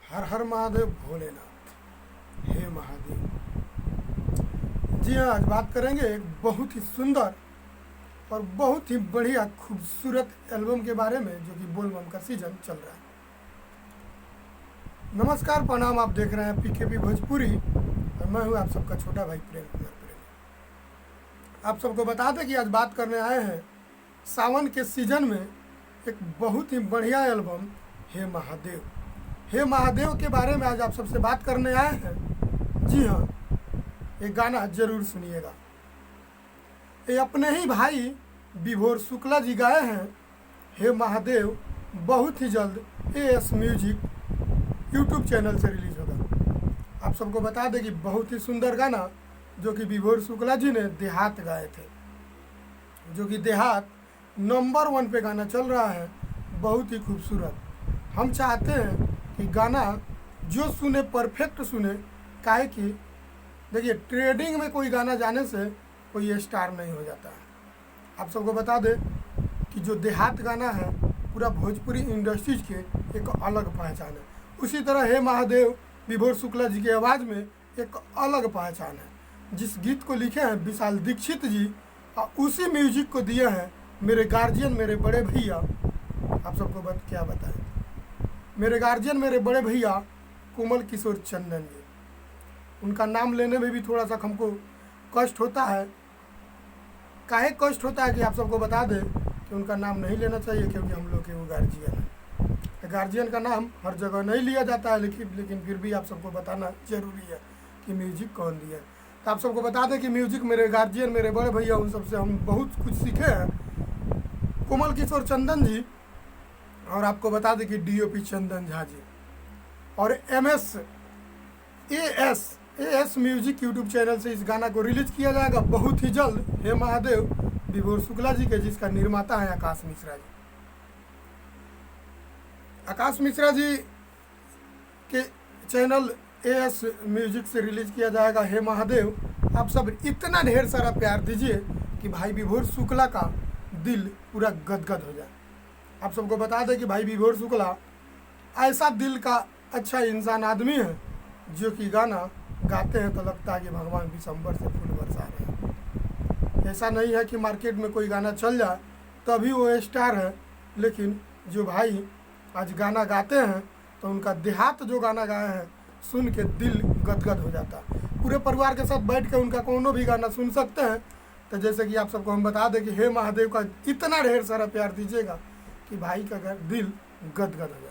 हर हर महादेव भोलेनाथ। हे महादेव। जी हाँ, आज बात करेंगे एक बहुत ही सुंदर और बहुत ही बढ़िया खूबसूरत एल्बम के बारे में जो कि बोलबम का सीजन चल रहा है। नमस्कार, प्रणाम। आप देख रहे हैं पीकेपी भोजपुरी और मैं हूँ आप सबका छोटा भाई प्रेम कुमार प्रेमी। आप सबको बता दें कि आज बात करने आए हैं सावन के सीजन में एक बहुत ही बढ़िया एल्बम हे महादेव। हे महादेव के बारे में आज आप सबसे बात करने आए हैं। जी हाँ, ये गाना जरूर सुनिएगा। ये अपने ही भाई विभोर शुक्ला जी गाए हैं। हे महादेव बहुत ही जल्द एएस म्यूजिक यूट्यूब चैनल से रिलीज होगा। आप सबको बता दें कि बहुत ही सुंदर गाना जो कि विभोर शुक्ला जी ने देहात गाए थे, जो कि देहात नंबर 1 पे गाना चल रहा है। बहुत ही खूबसूरत। हम चाहते हैं कि गाना जो सुने परफेक्ट सुने, काहे कि देखिए ट्रेडिंग में कोई गाना जाने से कोई स्टार नहीं हो जाता है। आप सबको बता दें कि जो देहात गाना है पूरा भोजपुरी इंडस्ट्रीज के एक अलग पहचान है। उसी तरह हे महादेव विभोर शुक्ला जी की आवाज़ में एक अलग पहचान है। जिस गीत को लिखे हैं विशाल दीक्षित जी और उसी म्यूजिक को दिए हैं मेरे गार्जियन, मेरे बड़े भैया। आप सबको क्या बताएं, मेरे गार्जियन, मेरे बड़े भैया कोमल किशोर चंदन जी। उनका नाम लेने में भी थोड़ा सा हमको कष्ट होता है। काहे कष्ट होता है कि आप सबको बता दें कि उनका नाम नहीं लेना चाहिए, क्योंकि हम लोग के वो गार्जियन है। गार्जियन का नाम हर जगह नहीं लिया जाता है, लेकिन फिर भी आप सबको बताना जरूरी है कि म्यूजिक कौन दिया है। तो आप सबको बता दें कि म्यूजिक मेरे गार्जियन, मेरे बड़े भैया, उन सबसे हम बहुत कुछ सीखे हैं। कोमल किशोर चंदन जी, और आपको बता दें कि डीओपी चंदन झा जी, और एएस म्यूजिक यूट्यूब चैनल से इस गाना को रिलीज किया जाएगा बहुत ही जल्द। हे महादेव विभोर शुक्ला जी के, जिसका निर्माता है आकाश मिश्रा जी। आकाश मिश्रा जी के चैनल एएस म्यूजिक से रिलीज किया जाएगा हे महादेव। आप सब इतना ढेर सारा प्यार दीजिए कि भाई विभोर शुक्ला का दिल पूरा गदगद हो जाए। आप सबको बता दें कि भाई विभोर शुक्ला ऐसा दिल का अच्छा इंसान आदमी है जो कि गाना गाते हैं तो लगता है कि भगवान दिसंबर से फूल बरसा रहे हैं। ऐसा नहीं है कि मार्केट में कोई गाना चल जाए तभी वो स्टार है, लेकिन जो भाई आज गाना गाते हैं तो उनका देहात जो गाना गाए हैं सुन के दिल गदगद हो जाता है। पूरे परिवार के साथ बैठ के उनका कोनो भी गाना सुन सकते हैं। तो जैसे कि आप सबको हम बता दें कि हे महादेव का इतना ढेर सारा प्यार दीजिएगा कि भाई का दिल गदगद हो जाए।